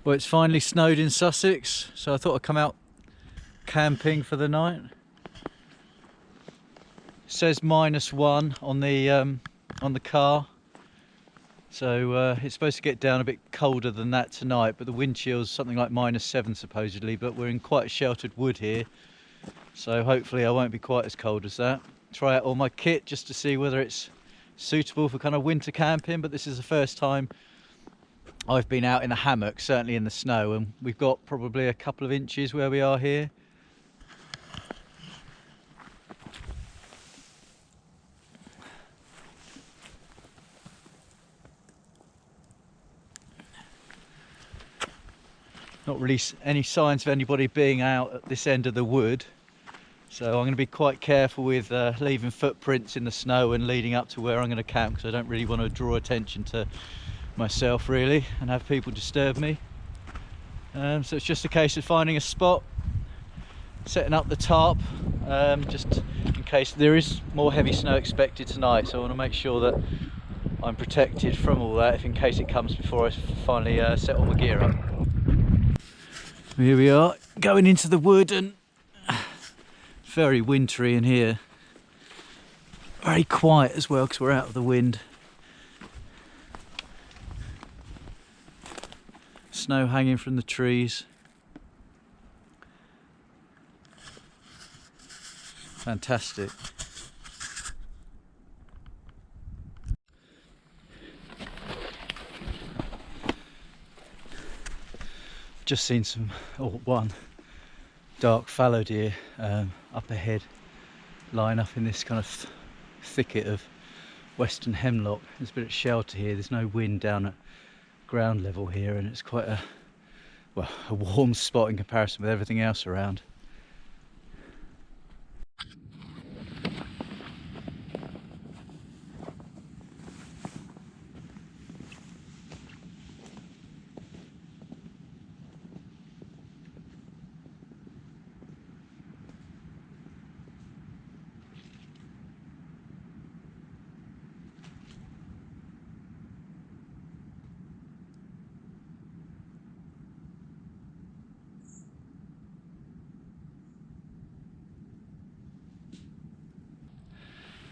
Well, it's finally snowed in Sussex, so I thought I'd come out camping for the night. It says -1 on the car, so it's supposed to get down a bit colder than that tonight, but the wind chill's something like -7 supposedly, but we're in quite a sheltered wood here, so hopefully I won't be quite as cold as that. Try out all my kit just to see whether it's suitable for kind of winter camping, but this is the first time I've been out in a hammock, certainly in the snow, and we've got probably a couple of inches where we are here. Not really any signs of anybody being out at this end of the wood, so I'm going to be quite careful with leaving footprints in the snow and leading up to where I'm going to camp, because I don't really want to draw attention to myself really and have people disturb me. So it's just a case of finding a spot, setting up the tarp, just in case there is more heavy snow expected tonight, so I want to make sure that I'm protected from all that, if in case it comes before I finally set all my gear up. Here we are, going into the wood, and very wintry in here. Very quiet as well, because we're out of the wind. Snow hanging from the trees. Fantastic. Just seen one dark fallow deer up ahead, lying up in this kind of thicket of western hemlock. There's a bit of shelter here, there's no wind down at ground level here, and it's quite a warm spot in comparison with everything else around.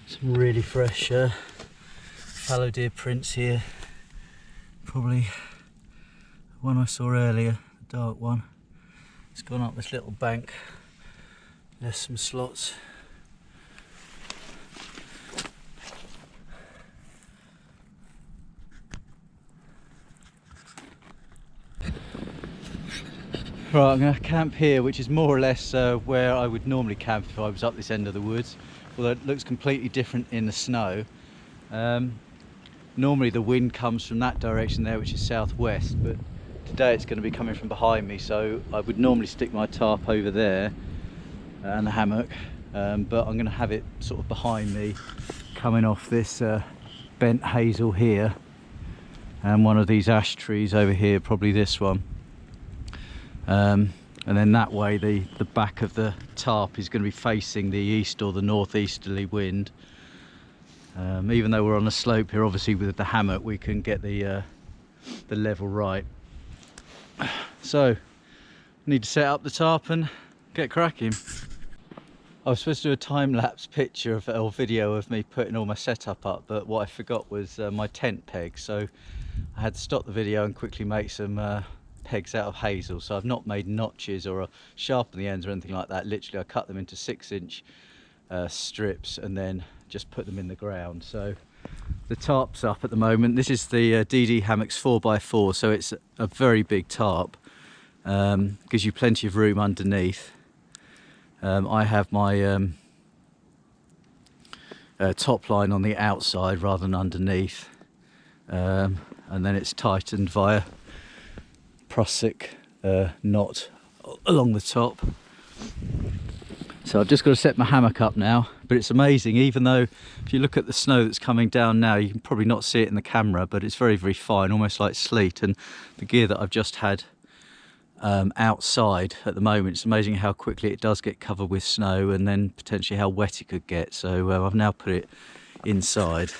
Some really fresh fallow deer prints here. Probably the one I saw earlier, the dark one. It's gone up this little bank. There's some slots. Right, I'm going to camp here, which is more or less where I would normally camp if I was up this end of the woods, although it looks completely different in the snow. Normally the wind comes from that direction there, which is southwest, but today it's going to be coming from behind me, so I would normally stick my tarp over there and the hammock, but I'm going to have it sort of behind me, coming off this bent hazel here and one of these ash trees over here, probably this one. And then that way the back of the tarp is going to be facing the east or the northeasterly wind. Even though we're on a slope here, obviously with the hammock we can get the level right. So I need to set up the tarp and get cracking. I was supposed to do a time-lapse picture or video of me putting all my setup up, but what I forgot was my tent pegs, so I had to stop the video and quickly make some pegs out of hazel. So I've not made notches or sharpened the ends or anything like that. Literally I cut them into 6-inch strips and then just put them in the ground. So the tarp's up at the moment. This is the DD Hammocks 4x4, so it's a very big tarp. Gives you plenty of room underneath. I have my top line on the outside rather than underneath, and then it's tightened via Prusik knot along the top. So I've just got to set my hammock up now, but it's amazing, even though if you look at the snow that's coming down now, you can probably not see it in the camera, but it's very, very fine, almost like sleet. And the gear that I've just had outside at the moment, it's amazing how quickly it does get covered with snow and then potentially how wet it could get. So I've now put it inside.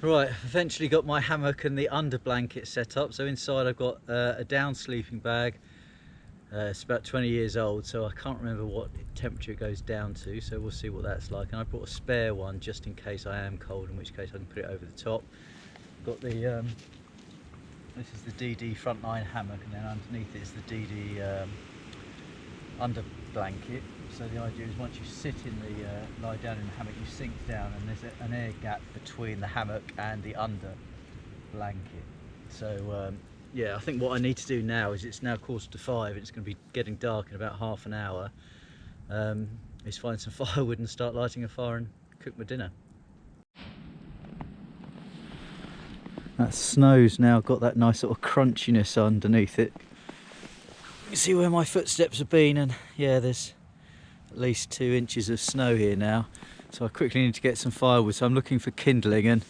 Right, eventually got my hammock and the under blanket set up. So inside I've got a down sleeping bag. It's about 20 years old, so I can't remember what temperature it goes down to, so we'll see what that's like. And I brought a spare one just in case I am cold, in which case I can put it over the top. Got the this is the DD frontline hammock, and then underneath it is the DD under blanket. So the idea is once you sit in the lie down in the hammock, you sink down, and there's an air gap between the hammock and the under blanket. So yeah, I think what I need to do now is, it's now 5:15, it's going to be getting dark in about half an hour, is find some firewood and start lighting a fire and cook my dinner. That snow's now got that nice sort of crunchiness underneath it. You can see where my footsteps have been, and yeah, there's at least 2 inches of snow here now. So I quickly need to get some firewood, so I'm looking for kindling. And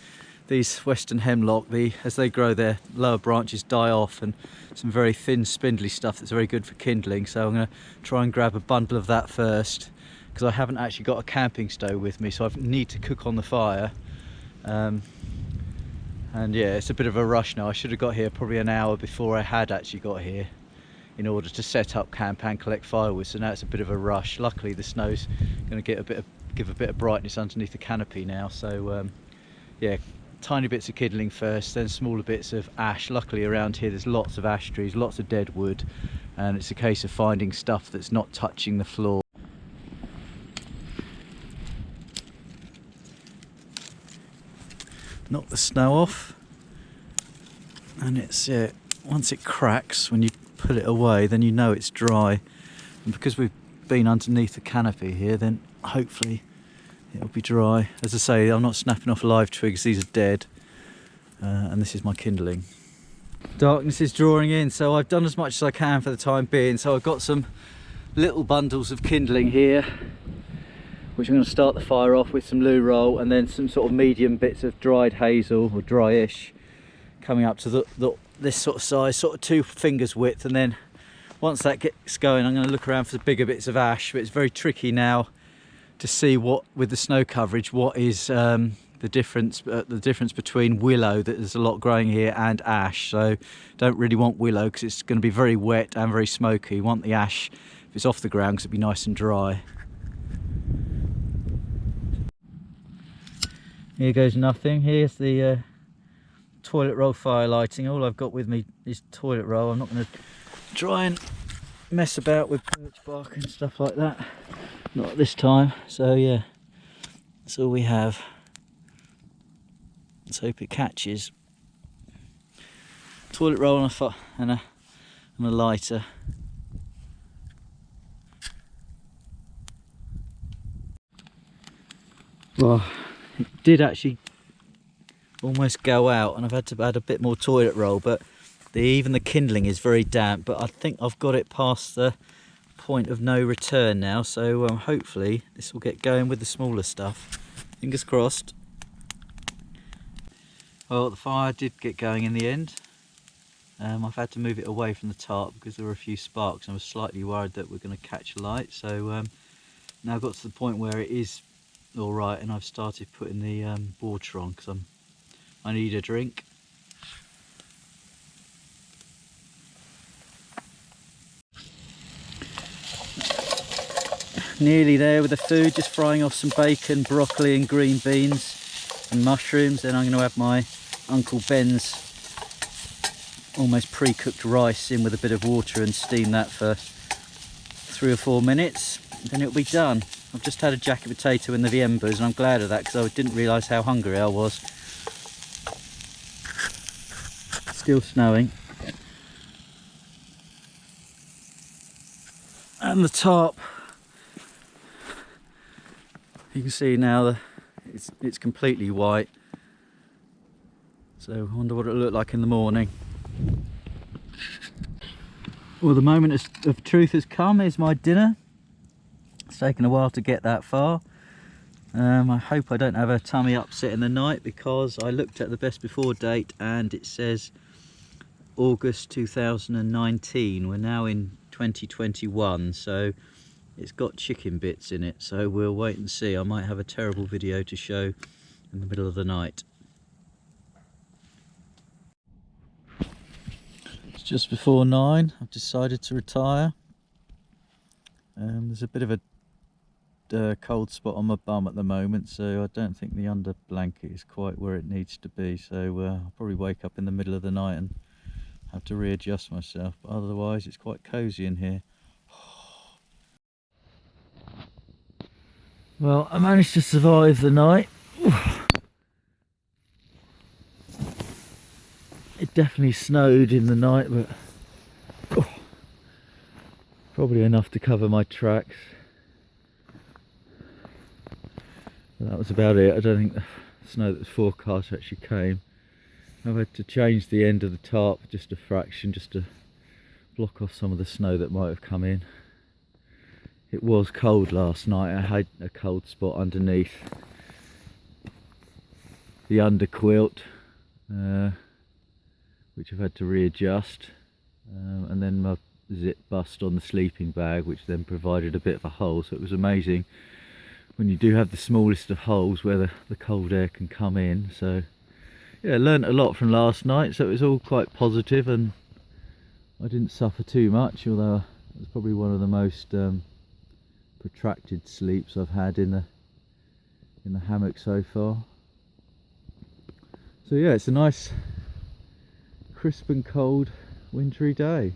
these western hemlock, as they grow, their lower branches die off, and some very thin spindly stuff that's very good for kindling. So I'm going to try and grab a bundle of that first, because I haven't actually got a camping stove with me, so I need to cook on the fire. And yeah, it's a bit of a rush now. I should have got here probably an hour before I had actually got here, in order to set up camp and collect firewood. So now it's a bit of a rush. Luckily the snow's going to give a bit of brightness underneath the canopy now. So yeah, tiny bits of kindling first, then smaller bits of ash. Luckily around here there's lots of ash trees, lots of dead wood, and it's a case of finding stuff that's not touching the floor. Knock the snow off, and it's once it cracks, when you pull it away, then you know it's dry. And because we've been underneath the canopy here, then hopefully it'll be dry. As I say, I'm not snapping off live twigs, these are dead. And this is my kindling. Darkness is drawing in, so I've done as much as I can for the time being. So I've got some little bundles of kindling here, which I'm going to start the fire off with some loo roll, and then some sort of medium bits of dried hazel, or dryish, coming up to this sort of size, sort of 2 fingers width. And then once that gets going, I'm going to look around for the bigger bits of ash. But it's very tricky now to see what, with the snow coverage, what is the difference between willow, that there's a lot growing here, and ash. So don't really want willow because it's going to be very wet and very smoky. You want the ash if it's off the ground, because it'll be nice and dry. Here goes nothing. Here's the toilet roll fire lighting. All I've got with me is toilet roll. I'm not going to try and mess about with birch bark and stuff like that, not this time. So yeah, that's all we have. Let's hope it catches. Toilet roll and a lighter. Well, it did actually almost go out, and I've had to add a bit more toilet roll, but even the kindling is very damp. But I think I've got it past the point of no return now, so hopefully this will get going with the smaller stuff. Fingers crossed. Well, the fire did get going in the end. I've had to move it away from the tarp because there were a few sparks, and I was slightly worried that we're going to catch light. So now I've got to the point where it is all right, and I've started putting the water on, because I need a drink. Nearly there with the food, just frying off some bacon, broccoli and green beans and mushrooms. Then I'm going to have my Uncle Ben's almost pre-cooked rice in with a bit of water and steam that for 3 or 4 minutes. Then it'll be done. I've just had a jacket potato in the embers, and I'm glad of that because I didn't realise how hungry I was. Still snowing. And the tarp, you can see now it's completely white. So I wonder what it'll look like in the morning. Well, the moment of truth has come. Here's my dinner. It's taken a while to get that far. I hope I don't have a tummy upset in the night, because I looked at the best before date and it says August 2019. We're now in 2021, so it's got chicken bits in it, so we'll wait and see. I might have a terrible video to show in the middle of the night. Just before 9, I've decided to retire. There's a bit of a cold spot on my bum at the moment, so I don't think the under blanket is quite where it needs to be, so I'll probably wake up in the middle of the night and have to readjust myself, but otherwise it's quite cosy in here. Well, I managed to survive the night. It definitely snowed in the night, but probably enough to cover my tracks. But that was about it. I don't think the snow that was forecast actually came. I've had to change the end of the tarp just a fraction, just to block off some of the snow that might have come in. It was cold last night. I had a cold spot underneath the underquilt, which I've had to readjust, and then my zip bust on the sleeping bag, which then provided a bit of a hole. So it was amazing when you do have the smallest of holes where the cold air can come in. So yeah, I learnt a lot from last night, so it was all quite positive, and I didn't suffer too much, although it was probably one of the most protracted sleeps I've had in the hammock so far. So yeah, it's a nice crisp and cold wintry day.